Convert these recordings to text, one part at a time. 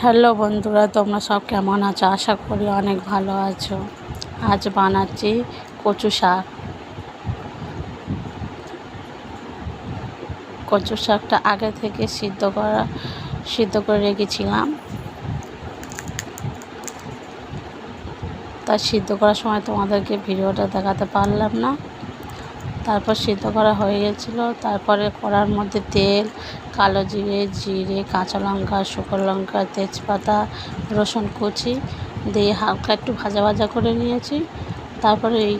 Hello বন্ধুরা, তোমরা সব কেমন আছো? আশা করি অনেক ভালো আছো। আজ বানাচ্ছি কচু শাক। কচু শাকটা আগে থেকে সিদ্ধ করে রেখেছিলাম। তাই সিদ্ধ করার সময় তোমাদেরকে ভিডিওটা দেখাতে পারলাম না। তারপর সিদ্ধ করা হয়ে গেছিলো। তারপরে কড়ার মধ্যে তেল, কালো জিরে, কাঁচা লঙ্কা, শুকনো লঙ্কা, তেজপাতা, রসুন কুচি দিয়ে হালকা একটু ভাজা করে নিয়েছি। তারপরে এই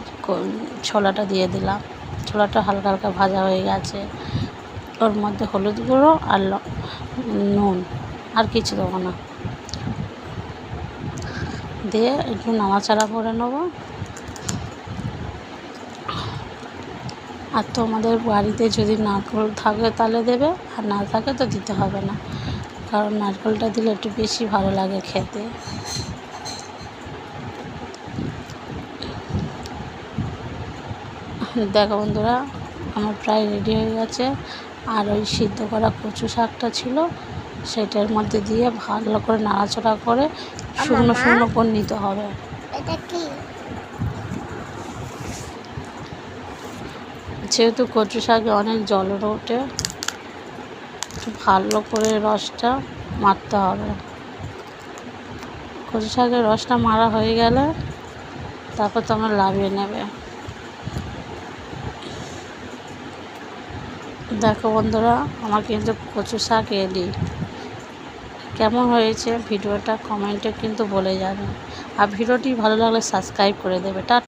ছোলাটা দিয়ে দিলাম। ছোলাটা হালকা হালকা ভাজা হয়ে গেছে। ওর মধ্যে হলুদ গুঁড়ো আর নুন, আর কিছু দেবো না, দিয়ে একটু নাড়াচাড়া করে নেবো। আর তোমাদের বাড়িতে যদি নারকেল থাকে তাহলে দেবে, আর না থাকে তো দিতে হবে না, কারণ নারকেলটা দিলে একটু বেশি ভালো লাগে খেতে। দেখো বন্ধুরা, আমার প্রায় রেডি হয়ে গেছে। আর ওই সিদ্ধ করা কচু শাকটা ছিল, সেটার মধ্যে দিয়ে ভালো করে নাড়াচাড়া করে শুকনো করে নিতে হবে। এটা কি? যেহেতু কচু শাকে অনেক জল ওঠে, ভালো করে রসটা মারতে হবে। কচু শাকের রসটা মারা হয়ে গেলে তারপর তোমরা নামিয়ে নেবে। দেখো বন্ধুরা, আমার কিন্তু কচু শাক রেডি। কেমন হয়েছে ভিডিওটা কমেন্টে কিন্তু বলে যাবে। আর ভিডিওটি ভালো লাগলে সাবস্ক্রাইব করে দেবে।